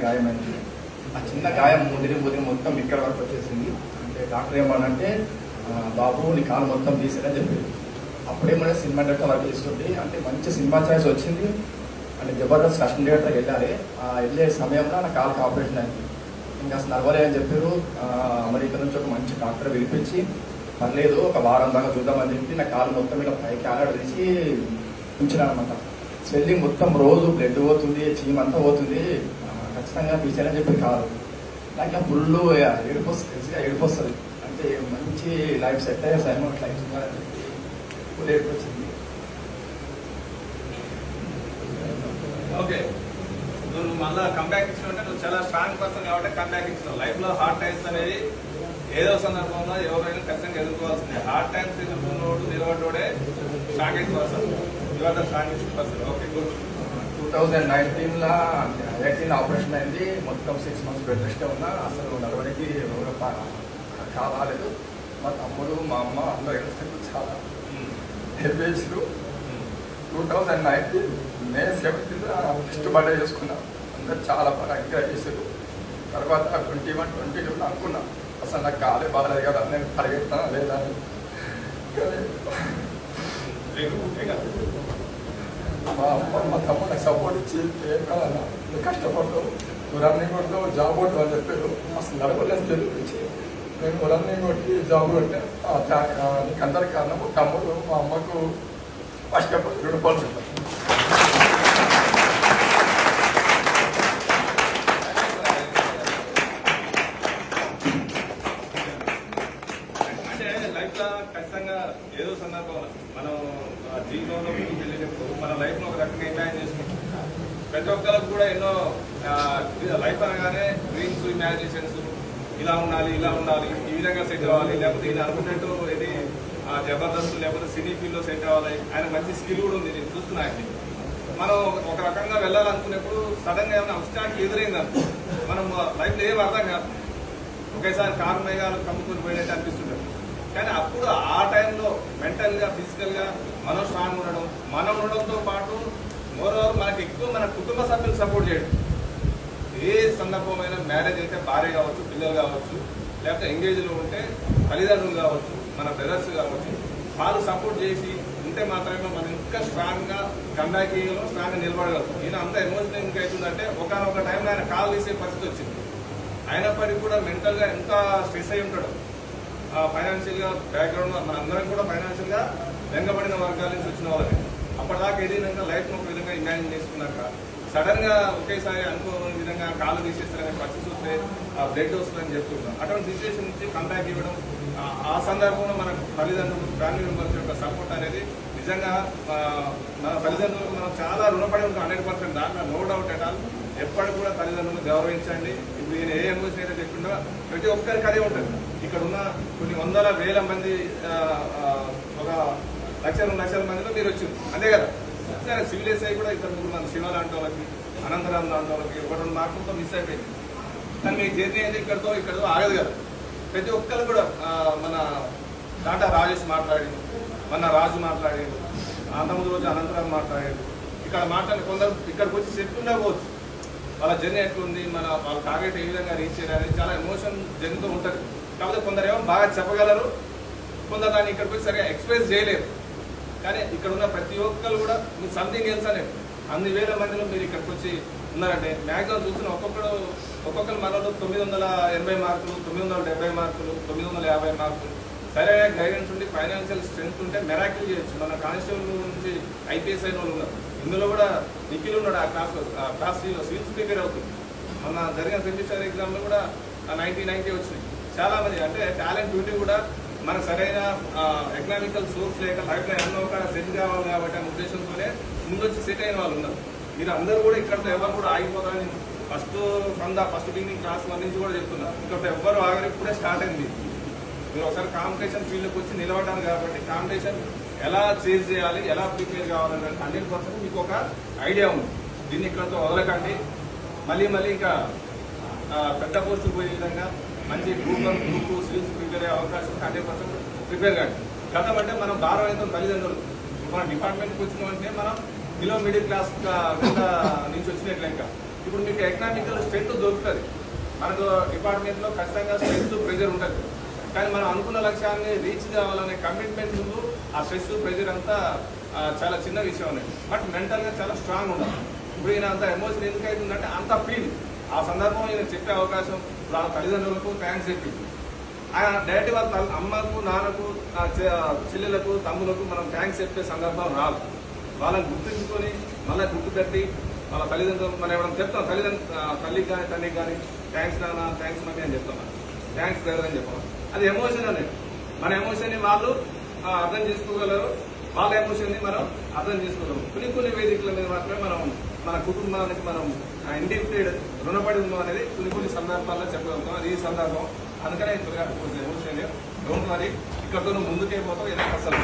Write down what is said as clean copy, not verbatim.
గాయమైంది. ఆ చిన్న గాయం ముదిరి మొత్తం ఇక్కడ వరకు వచ్చేసింది. అంటే డాక్టర్ ఏమన్నంటే బాబు నీ కాలు మొత్తం తీసేదని చెప్పారు. అప్పుడేమన్నా సినిమా డైరెక్టర్ వర్క్ చేస్తుంది. అంటే మంచి సినిమా ఛాయిస్ వచ్చింది. అంటే జబర్దస్త్ కస్టమ్ డైరెక్టర్కి వెళ్ళాలి. వెళ్ళే సమయంలో నా కాలుకి ఆపరేషన్ అయింది. ఇంకా అసలు నడవలే అని చెప్పారు. అమెరికా నుంచి ఒక మంచి డాక్టర్ పిలిపించి పర్లేదు ఒక వారం దాకా చూద్దామని చెప్పి నా కాలు మొత్తం ఇలా పైకి ఆడ తీసి ఉంచినానమాట. స్వెల్లింగ్ మొత్తం రోజు బ్లడ్ పోతుంది, చీమ్ అంతా పోతుంది, ఖచ్చితంగా తీసేయాలని చెప్పి కాదు. నాకు ఫుల్ ఏడుపు వస్తుంది. అంటే మంచి లైఫ్ సెట్ అయ్యే సైమౌంట్ లైఫ్ ఉండాలని చెప్పి ఫుల్ ఏడుపు వచ్చింది. ఓకే, నువ్వు మళ్ళీ కంబ్యాక్ ఇచ్చినట్టే నువ్వు చాలా స్ట్రాంగ్ పర్సన్ కాబట్టి కంబ్యాక్ ఇచ్చినావు. లైఫ్లో హార్డ్ టైమ్స్ అనేది ఏదో సందర్భంలో ఎవరైనా ఖచ్చితంగా ఎదుర్కోవాల్సిందే. హార్డ్ టైమ్స్ ఎదుర్కొన్నోడు నిలబడ్డోడే స్ట్రాంగెస్ట్ పర్సన్. ఇవాళ స్ట్రాంగెస్ట్ పర్సన్. Okay, good. 2019లో 18 ఆపరేషన్ అయింది. మొత్తం 6 months బెడ్ రెస్ట్ ఉన్నా. అసలు నడవడానికి కావాలేదు. మా తమ్ముడు మా అమ్మ అందరూ ఎక్స్పెక్ట్ చాలా హెల్ప్ చేసారు. 2019 May 17 ఫస్ట్ బర్త్డే చేసుకున్నాం. అందరు చాలా బాగా ఎంకరేజ్ చేశారు. తర్వాత 21, 22 అనుకున్నా అసలు నాకు కాలే బాగాలేదు కదా, నేను పరిగెత్తానా లేదా అని. మా అమ్మ మా తమ్ముడు నాకు సపోర్ట్ ఇచ్చి ఏం కాదన్నా నువ్వు కష్టపడతావు, నువ్వు రన్నింగ్ కొడతావు, జాబ్ కొట్టావు అని చెప్పారు. అసలు నడవలేదు తెలిపించి నేను రన్నింగ్ కొట్టి జాబ్ కొట్టే. నీకు అందరికి కారణం తమ్ముడు మా అమ్మకు ఫస్ట్ రూపాయలు చెప్పారు. ఖచ్చితంగా ఏదో సందర్భంలో మనం జీవితంలో ముందుకు వెళ్ళేటప్పుడు మన లైఫ్ను ఒక రకంగా ఇమాజిన్ చేసుకుంటాం. ప్రతి ఒక్కరికి కూడా ఎన్నో లైఫ్ అనగానే డ్రీమ్స్, ఇమాజినేషన్స్, ఇలా ఉండాలి, ఇలా ఉండాలి, ఈ విధంగా సెట్ అవ్వాలి, లేకపోతే ఇది అనుకున్నట్టు ఇది జబర్దస్త్ లేకపోతే సినీ ఫీల్డ్లో సెట్ అవ్వాలి. ఆయన మంచి స్కిల్ కూడా ఉంది, నేను చూస్తున్నా. మనం ఒక రకంగా వెళ్ళాలనుకునేప్పుడు సడన్గా ఏమైనా అబ్స్టాక్లు ఎదురైందనుకో మనం లైఫ్లో ఏం అర్థం కాదు. ఒకేసారి కారు మేఘాలు కమ్ముకొని పోయినట్టు అనిపిస్తుంటారు. కానీ అప్పుడు ఆ టైంలో మెంటల్గా, ఫిజికల్గా మనం స్ట్రాంగ్ ఉండడం, మనం ఉండడంతో పాటు మోరోవర్ మనకి ఎక్కువ మన కుటుంబ సభ్యులు సపోర్ట్ చేయడం. ఏ సందర్భమైనా మ్యారేజ్ అయితే భార్య కావచ్చు, పిల్లలు కావచ్చు, లేకపోతే ఎంగేజ్లో ఉంటే తల్లిదండ్రులు కావచ్చు, మన బ్రదర్స్ కావచ్చు, వాళ్ళు సపోర్ట్ చేసి ఉంటే మాత్రమే మనం ఇంకా స్ట్రాంగ్గా కంబ్యాక్ చేయగలం, స్ట్రాంగ్గా నిలబడగలుగుతాం. ఈయన అంత ఎమోషనల్ ఇంకా అవుతుందంటే ఒకనొక టైంలో ఆయన కాల్ తీసే పరిస్థితి వచ్చింది. అయినప్పటికీ కూడా మెంటల్గా ఎంత స్ట్రెస్ అయి ఉంటాడు. ఫైనాన్షియల్గా బ్యాక్గ్రౌండ్ మన అందరం కూడా ఫైనాన్షియల్గా వెనుకబడిన వర్గాల నుంచి వచ్చిన వాళ్ళని అప్పటిదాకా ఎదిగినాక లైఫ్ను ఒక విధంగా ఇమాజిన్ చేసుకున్నాక సడన్గా ఒకేసారి అనుకోని విధంగా కాళ్ళు తీసేస్తారని పరిస్థితి వస్తే బ్లడ్ వస్తుందని చెప్తున్నాం. అటువంటి సిచ్యువేషన్ నుంచి కంబ్యాక్ ఇవ్వడం, ఆ సందర్భంలో మన తల్లిదండ్రులు, ఫ్యామిలీ మెంబర్స్ యొక్క సపోర్ట్ అనేది నిజంగా మన తల్లిదండ్రులకు మనం చాలా రుణపడి ఉంటాం. 100% దాంట్లో నో డౌట్ ఎట్ ఆల్. ఎప్పటికి కూడా తల్లిదండ్రులను గౌరవించండి. ఇప్పుడు ఈయన ఏ ఎమోషన్ అయితే చెప్పిండో ప్రతి ఒక్కరికి అదే ఉంటుంది. ఇక్కడ ఉన్న కొన్ని వందల వేల మంది, ఒక 1,00,000, 2,00,000 మందిలో మీరు వచ్చింది అంతే కదా. సరే, సివిల్ ఎస్ఐ కూడా ఇక్కడ మన శివ లాంటి వాళ్ళకి, అనంతరామ్ లాంటి వాళ్ళకి 1-2 మార్కులతో మిస్ అయిపోయింది. కానీ మీ జర్నీ అయితే ఇక్కడతో ఆగదు కదా. ప్రతి ఒక్కరు కూడా మన టాటా రాజేష్ మాట్లాడి, మన రాజు మాట్లాడాడు, అంతకుముందు రోజు అనంతరామ్ మాట్లాడాడు. ఇక్కడ మాట్లాడి కొందరు ఇక్కడికి వచ్చి సెట్ ఉండకపోవచ్చు, వాళ్ళ జర్నీ ఎట్లుంది, వాళ్ళ టార్గెట్ ఏ విధంగా రీచ్ చేయాలి, చాలా ఎమోషన్ జర్నీతో ఉంటుంది. కాకపోతే కొందరు ఏమో బాగా చెప్పగలరు, కొందరు దాన్ని ఇక్కడికి వచ్చి సరిగా ఎక్స్ప్రెస్ చేయలేరు. కానీ ఇక్కడ ఉన్న ప్రతి ఒక్కరు కూడా మీరు సంథింగ్ ఎల్స్ అనేది అన్ని వేల మందిలో మీరు ఇక్కడికి వచ్చి ఉన్నారంటే మ్యాక్సిమం చూస్తున్న ఒక్కొక్కరు మనలో 980 మార్కులు, 970 మార్కులు, 950 మార్కులు, సరైన గైడెన్స్ ఉండి ఫైనాన్షియల్ స్ట్రెంత్ ఉంటే మెరాకిల్ చేయొచ్చు. మన కానిస్టేబుల్ నుంచి ఐపీఎస్ అయిన వాళ్ళు ఉన్నారు. ఇందులో కూడా నిఖిల్ ఉన్నాడు. క్లాస్ 3లో సివిల్స్ ప్రిపేర్ అవుతుంది. మొన్న జరిగిన సెమిస్టర్ ఎగ్జామ్లో కూడా 90 వచ్చినాయి. చాలామంది అంటే టాలెంట్ ఉండి కూడా మనకు సరైన ఎకనామికల్ సోర్స్ లేక లైఫ్లో ఎన్నో ఒక సెట్ కావాలి కాబట్టి అనే ఉద్దేశంతోనే ముందు వచ్చి సెట్ అయిన వాళ్ళు ఉన్నారు. మీరు అందరూ కూడా ఇక్కడతో ఎవరు కూడా ఆగిపోతారని ఫస్ట్ బిగినింగ్ క్లాస్ 1 నుంచి కూడా చెప్తున్నారు. ఇక్కడ ఎవ్వరు ఆగరు, ఇప్పుడే స్టార్ట్ అయింది. మీరు ఒకసారి కాంపిటీషన్ ఫీల్డ్కి వచ్చి నిలబడ్డాను కాబట్టి కాంపిటీషన్ ఎలా చేజ్ చేయాలి, ఎలా ప్రిపేర్ కావాలని 100% మీకు ఒక ఐడియా ఉంది. దీన్ని ఇక్కడతో వదలకండి. మళ్ళీ ఇంకా పెద్ద పోస్టులు పోయే విధంగా మంచి గ్రూప్ సివిల్స్ ప్రిపేర్ అయ్యే అవకాశం 100% ప్రిపేర్ కాండి. గతం అంటే మనం భారం అయితే తల్లిదండ్రులు, మన డిపార్ట్మెంట్కి వచ్చినామంటే మనం బిలో మిడిల్ క్లాస్ కింద నుంచి వచ్చినట్లు ఇంకా ఇప్పుడు మీకు ఎకనామికల్ స్ట్రెంత్ దొరుకుతుంది. మనకు డిపార్ట్మెంట్లో ఖచ్చితంగా స్ట్రెస్ ప్రెజర్ ఉంటుంది. కానీ మనం అనుకున్న లక్ష్యాన్ని రీచ్ కావాలనే కమిట్మెంట్ ముందు ఆ స్ట్రెస్ ప్రెజర్ అంతా చాలా చిన్న విషయం అనేది. బట్ మెంటల్గా చాలా స్ట్రాంగ్ ఉండాలి. ఇప్పుడు ఈయన అంత ఎమోషన్ ఎందుకు అవుతుందంటే అంత ఫీల్ ఆ సందర్భం ఈయన చెప్పే అవకాశం వాళ్ళ తల్లిదండ్రులకు థ్యాంక్స్ చెప్పింది. ఆయన డైరెక్ట్ వాళ్ళ అమ్మకు నాన్నకు చెల్లెలకు తమ్ములకు మనం థ్యాంక్స్ చెప్పే సందర్భం రాదు. వాళ్ళని గుర్తుంచుకొని మళ్ళీ గుర్తుపెట్టి వాళ్ళ తల్లిదండ్రులు మనం ఎవరైనా చెప్తాం తల్లికి కానీ తండ్రికి కానీ థ్యాంక్స్ నాన్న థ్యాంక్స్ మమ్మీ అని చెప్తున్నాను, థ్యాంక్స్ బ్రదర్ అని చెప్పాలి. అది ఎమోషన్ అనేది. మన ఎమోషన్ని వాళ్ళు అర్థం చేసుకోగలరు, వాళ్ళ ఎమోషన్ని మనం అర్థం చేసుకోగలరు. కొన్ని వేదికల మీద మాత్రమే మనం మన కుటుంబానికి మనం ఇండిపెండెడ్ రుణపడి ఉన్నాం అనేది కొన్ని సందర్భాల్లో చెప్పగలుగుతాం. అది ఈ సందర్భం. అందుకనే ఎమోషన్ డోంట్ వరీ, ఇక్కడతో నువ్వు ముందుకే పోతావు. అసలు